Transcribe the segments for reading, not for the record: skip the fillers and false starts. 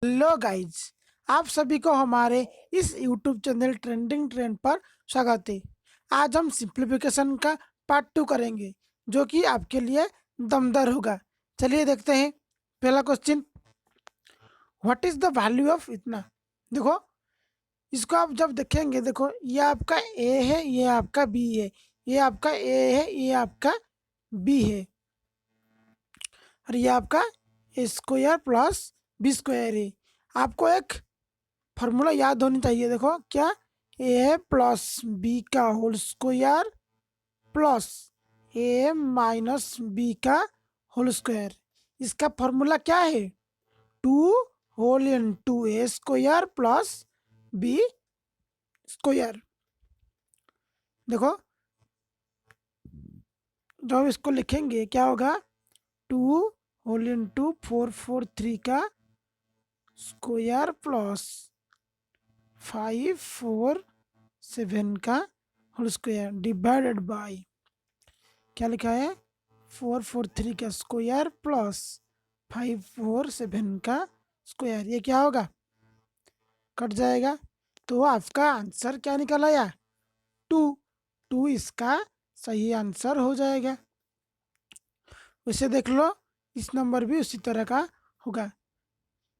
Hello guys, आप सभी को हमारे इस यूट्यूब चैनल ट्रेंडिंग ट्रेंड पर स्वागत है। आज हम सिंप्लीफिकेशन का पार्ट 2 करेंगे, जो कि आपके लिए दमदार होगा। चलिए देखते हैं। पहला question, what is the value of इतना। देखो, इसको आप जब देखेंगे, देखो ये आपका ए है, ये आपका बी है, ये आपका ए है, ये आपका बी है, और ये आपका a square plus B square है। आपको एक फॉर्मूला याद होनी चाहिए। देखो क्या, ए प्लस बी का whole square plus a minus b का होल स्क्वायर। इसका फॉर्मूला क्या है? Two whole into a square plus B square. देखो, जब इसको लिखेंगे क्या होगा? टू होल इन टू 443 का स्क्वायर प्लस 547 का होल स्क्वायर डिवाइडेड बाय क्या लिखा है? 443 का स्क्वायर प्लस 547 का स्क्वायर। ये क्या होगा? कट जाएगा। तो आपका आंसर क्या निकल आया? 2। 2 इसका सही आंसर हो जाएगा। वैसे देख लो, इस नंबर भी उसी तरह का होगा।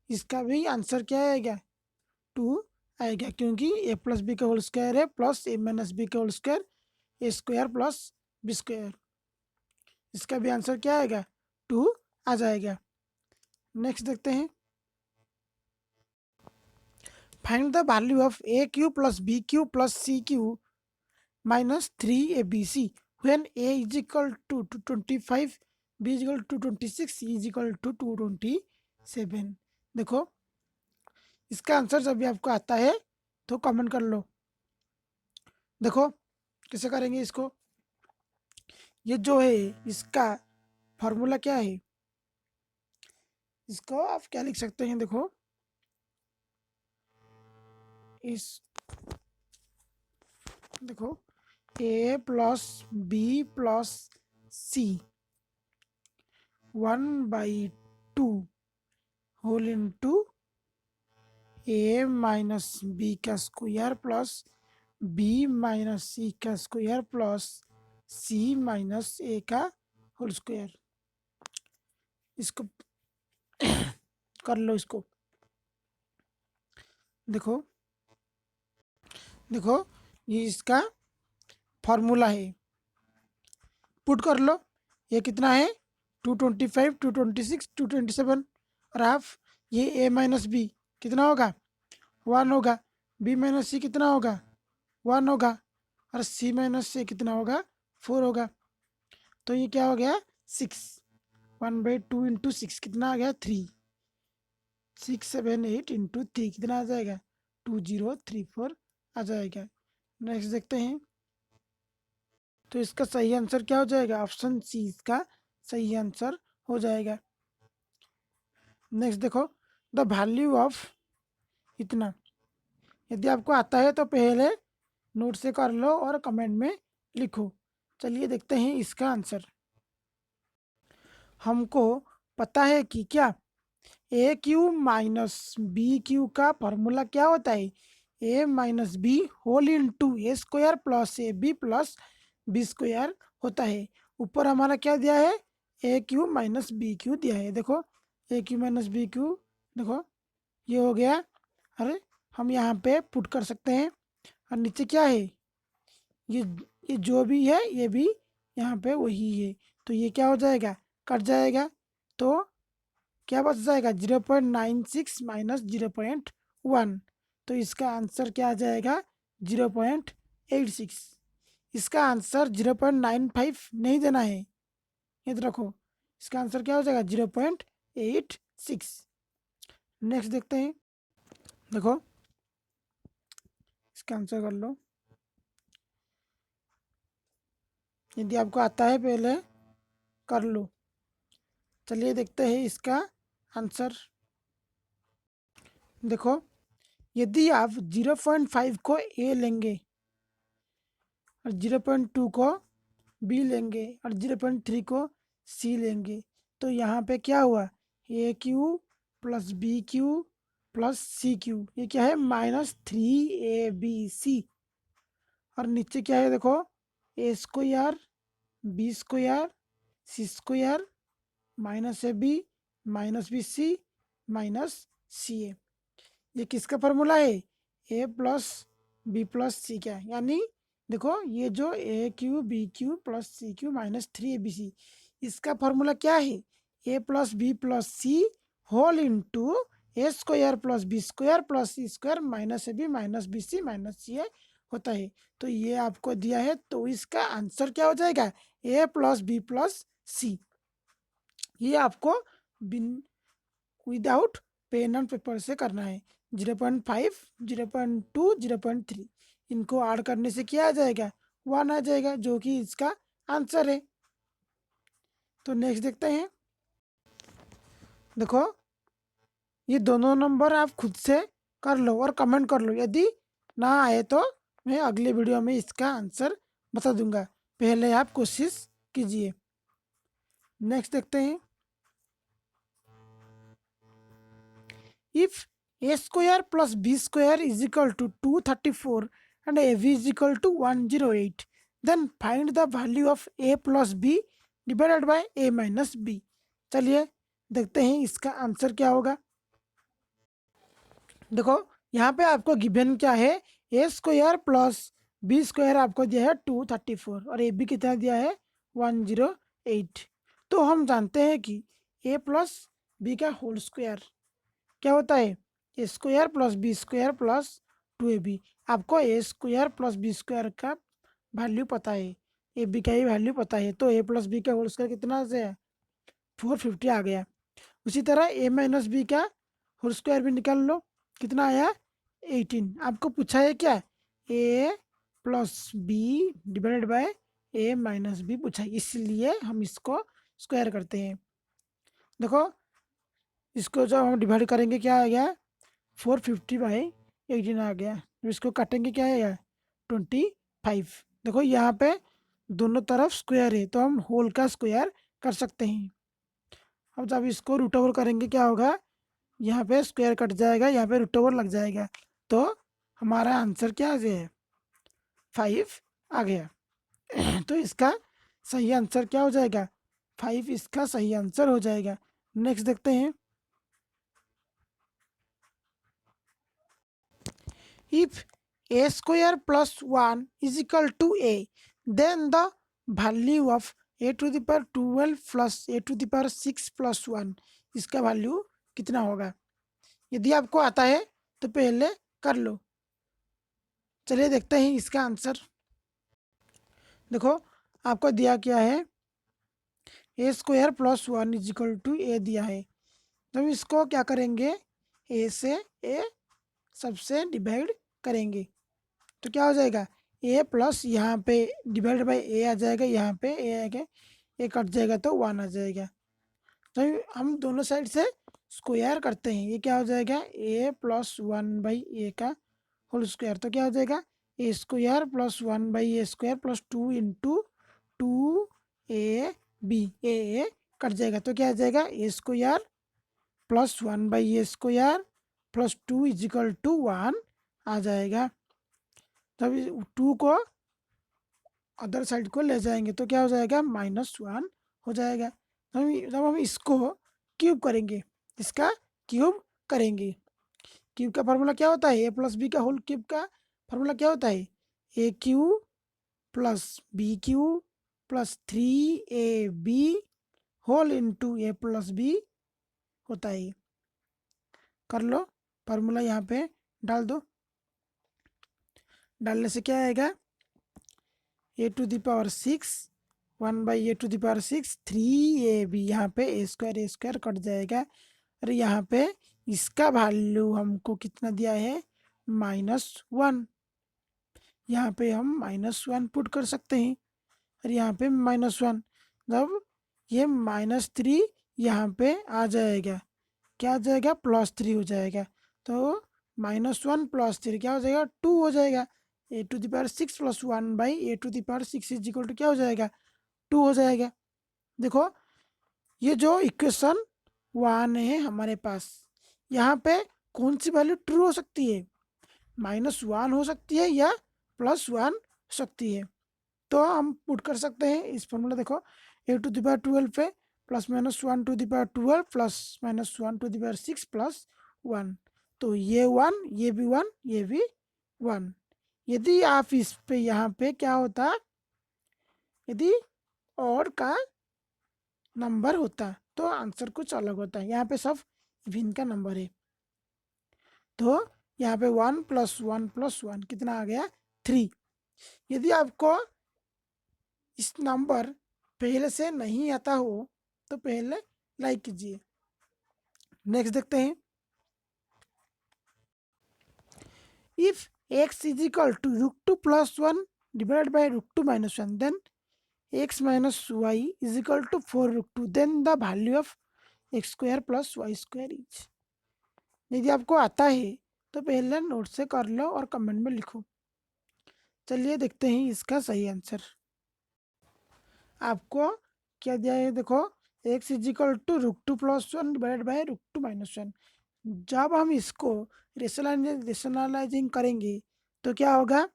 इसका भी आंसर क्या आएगा? 2 आएगा, क्योंकि ए प्लस बी का होल स्क्वायर है प्लस ए माइनस बी का होल स्क्वायर, ए स्क्वायर प्लस बी स्क्वायर। इसका भी आंसर क्या आएगा? 2 आ जाएगा। नेक्स्ट देखते हैं। Find the value of a cube plus B cube plus C cube minus 3abc when a is equal to 225, b is equal to 26, c is equal to 227। देखो, इसका answer जब भी आपको आता है तो कमेंट कर लो। देखो कैसे करेंगे इसको। ये जो है, इसका फॉर्मूला क्या है? इसको आप क्या लिख सकते हैं? देखो, इस देखो, ए प्लस बी प्लस सी 1/2 होल इंटू ए माइनस बी का स्क्वायर प्लस बी माइनस सी का स्क्वायर प्लस सी माइनस ए का होल स्क्वायर। इसको कर लो। इसको देखो, देखो ये इसका फॉर्मूला है। पुट कर लो। ये कितना है? 225, 226, 227। और हाफ ये ए माइनस बी कितना होगा? 1 होगा। बी माइनस सी कितना होगा? 1 होगा। और सी माइनस से कितना होगा? 4 होगा। तो ये क्या हो गया? 6। 1/2 इंटू 6 कितना आ गया? 3। 678 इंटू 3 कितना आ जाएगा? 2034 आ जाएगा। नेक्स्ट देखते हैं। तो इसका सही आंसर क्या हो जाएगा? ऑप्शन सी इसका सही आंसर हो जाएगा। नेक्स्ट देखो, द वैल्यू ऑफ इतना। यदि आपको आता है तो पहले नोट से कर लो और कमेंट में लिखो। चलिए देखते हैं इसका आंसर। हमको पता है कि क्या, A cube minus B cube का फॉर्मूला क्या होता है? A minus B whole into A square plus A B plus B square होता है। ऊपर हमारा क्या दिया है? A cube minus B cube दिया है। देखो, A cube minus B cube, देखो ये हो गया। अरे, हम यहाँ पे पुट कर सकते हैं। और नीचे क्या है? ये ये जो भी है ये भी यहाँ पे वही है। तो ये क्या हो जाएगा? कट जाएगा। तो क्या बच जाएगा? 0.96 माइनस 0.1। तो इसका आंसर क्या आ जाएगा? 0.86। इसका आंसर 0.95 नहीं देना है। ये तो रखो, इसका आंसर क्या हो जाएगा? 0.86। नेक्स्ट देखते हैं। देखो, इसका आंसर कर लो। यदि आपको आता है पहले कर लो। चलिए देखते हैं इसका आंसर। देखो, यदि आप 0.5 को ए लेंगे और 0.2 को बी लेंगे और 0.3 को सी लेंगे, तो यहाँ पे क्या हुआ? A cube plus B cube plus C cube, ये क्या है -3abc। और नीचे क्या है देखो, A square B square C square minus A B minus B C minus C A. ये किसका फॉर्मूला है, A plus B plus C का, यानी देखो ये जो A cube B cube plus C cube minus 3abc, इसका फॉर्मूला क्या है, A plus B plus C whole into A square plus B square plus C square minus A B minus B C minus C A होता है। तो ये आपको दिया है, तो इसका आंसर क्या हो जाएगा, ए प्लस बी प्लस सी। ये आपको बिन विदाउट पेन एंड पेपर से करना है। 0.5 0.2 0.3 इनको ऐड करने से क्या आ जाएगा, 1 आ जाएगा, जो कि इसका आंसर है। तो नेक्स्ट देखते हैं। देखो ये दोनों नंबर आप खुद से कर लो और कमेंट कर लो, यदि ना आए तो मैं अगले वीडियो में इसका आंसर बता दूंगा, पहले आप कोशिश कीजिए। नेक्स्ट देखते हैं। If a square plus b square is equal to 234 and ab is equal to 108, then find the value of a plus b divided by a minus b। चलिए देखते हैं इसका आंसर क्या होगा। देखो यहाँ पे आपको गिवन क्या है, A square plus B square आपको दिया है 234 और ए बी कितना दिया है 108। तो हम जानते हैं कि ए प्लस बी का होल स्क्वायर क्या होता है, A square plus B square plus 2ab। आपको A square plus B square का वैल्यू पता है, ए बी का ही वैल्यू पता है, तो ए प्लस बी का होल स्क्वायर कितना से है 450 आ गया। उसी तरह ए माइनस बी का होल स्क्वायर भी निकाल लो, कितना आया 18। आपको पूछा है क्या, ए plus B divided by A minus B पूछा है, इसलिए हम इसको स्क्वायर करते हैं। देखो इसको जब हम डिवाइड करेंगे क्या आ गया 450/18 आ गया। इसको काटेंगे क्या आएगा 25। देखो यहाँ पे दोनों तरफ स्क्वायर है, तो हम होल का स्क्वायर कर सकते हैं। अब जब इसको रूट ओवर करेंगे क्या होगा, यहाँ पे स्क्वायर कट जाएगा, यहाँ पे रूट ओवर लग जाएगा, तो हमारा आंसर क्या आ गया 5 आ गया। तो इसका सही आंसर क्या हो जाएगा 5, इसका सही आंसर हो जाएगा। नेक्स्ट देखते हैं। If a square plus 1 is equal to a, then the value of a to the power 12 plus a to the power 6 plus 1, इसका वैल्यू कितना होगा। यदि आपको आता है तो पहले कर लो। चलिए देखते हैं इसका आंसर। देखो आपको दिया क्या है, A square plus 1 is equal to A दिया है, तो इसको क्या करेंगे, ए से ए सबसे डिवाइड करेंगे, तो क्या हो जाएगा ए प्लस यहाँ पे डिवाइड बाई ए आ जाएगा, यहाँ पे ए आएगा, ए कट जाएगा तो 1 आ जाएगा। तो हम दोनों साइड से स्क्वायर करते हैं, ये क्या हो जाएगा ए प्लस 1/a का होल स्क्वायर, तो क्या हो जाएगा A square plus 1/a square plus 2 into 2ab, A cut जाएगा तो क्या आ जाएगा A square plus 1/a square plus 2 is equal to 1 आ जाएगा। जब 2 को अदर साइड को ले जाएंगे तो क्या हो जाएगा -1 हो जाएगा। जब हम इसको क्यूब करेंगे, इसका क्यूब करेंगे, क्यूब का फार्मूला क्या होता है, ए प्लस बी का होल क्यूब का फार्मूला क्या होता है, A cube plus B cube plus 3ab whole into A plus B होता है। कर लो फार्मूला यहाँ पे डाल दो, डालने से क्या आएगा A to the power 6 1/a to the power 6 3ab, यहाँ पे ए स्क्वायर कट जाएगा, और यहाँ पे इसका वैल्यू हमको कितना दिया है -1, यहाँ पे हम -1 पुट कर सकते हैं, और यहाँ पे -1, जब ये -3 यहाँ पे आ जाएगा, क्या आ जाएगा +3 हो जाएगा, तो -1 + 3 क्या हो जाएगा 2 हो जाएगा। A to the power 6 plus 1/a to the power 6 is equal to क्या हो जाएगा 2 हो जाएगा। देखो ये जो इक्वेशन 1 है हमारे पास, यहाँ पे कौन सी वैल्यू ट्रू हो सकती है? -1 हो सकती है या +1 हो सकती है। तो हम पुट कर सकते हैं इस फॉर्मूला, देखो a⁻12 पे +-1 to the power 12 +-1 to the power 6 +1। तो ये 1, ये भी 1, ये भी 1। यदि आप इस पे यहाँ पे क्या होता, यदि और का नंबर होता तो आंसर कुछ अलग होता है। यहाँ पे सब इवन का नंबर है, तो यहाँ पे 1 + 1 + 1 कितना आ गया? 3। यदि आपको इस नंबर पहले से नहीं आता हो तो पहले लाइक कीजिए। नेक्स्ट देखते हैं, if x is equal to √2 + 1 divided by √2 - 1 then x - y is equal to 4√2 then the value of x² + y² is. यदि आपको आता है तो पहले नोट से कर लो और कमेंट में लिखो। चलिए देखते हैं इसका सही आंसर। आपको क्या दिया है, देखो x is equal to √2 + 1 divided by √2 - 1। जब हम इसको रेशनलाइजिंग करेंगे तो क्या होगा,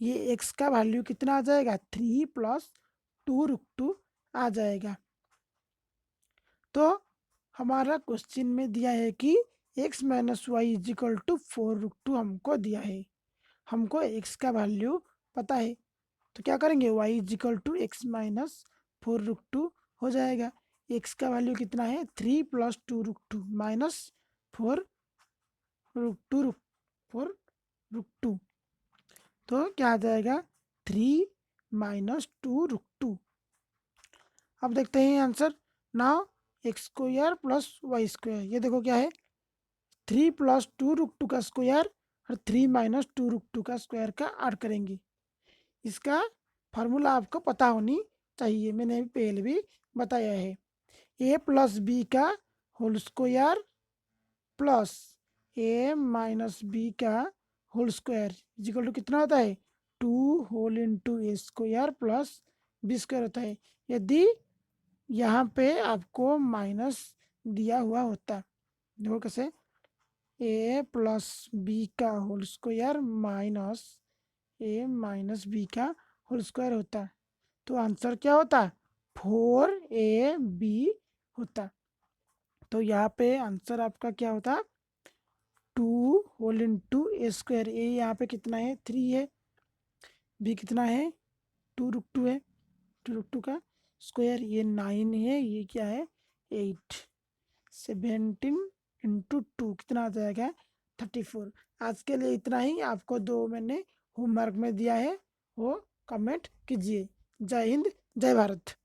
ये x का वैल्यू कितना आ जाएगा? 3 + 2√2 आ जाएगा। तो हमारा क्वेश्चन में दिया है कि x - y is equal to 4√2 हमको दिया है, हमको x का वैल्यू पता है। तो क्या करेंगे, y is equal to x - 4√2 हो जाएगा। x का वैल्यू कितना है? 3 + 2√2 -4√2। तो क्या आ जाएगा? 3 - 2√2। अब देखते हैं आंसर। नाउ x² + y², ये देखो क्या है, 3 + 2√2 का स्क्वायर और 3 - 2√2 का स्क्वायर का ऐड करेंगे। इसका फार्मूला आपको पता होनी चाहिए, मैंने पहले भी बताया है। a + b का whole square plus a - b का whole square is equal to कितना होता है? 2 होल इंटू a² + b² होता है। यदि यहाँ पे आपको माइनस दिया हुआ होता, देखो कैसे, a + b का whole square minus a - b का होल स्क्वायर होता, तो आंसर क्या होता? 4ab होता। तो यहाँ पे आंसर आपका क्या होता? 2 होल इंटू a²। ए यहाँ पे कितना है? 3 है। b कितना है? 2√2 है। 2√2 का स्क्वायर ये 9 है, ये क्या है? 8। 17 इंटू 2 कितना आ जाएगा? 34। आज के लिए इतना ही। आपको दो मैंने होमवर्क में दिया है, वो कमेंट कीजिए। जय हिंद, जय भारत।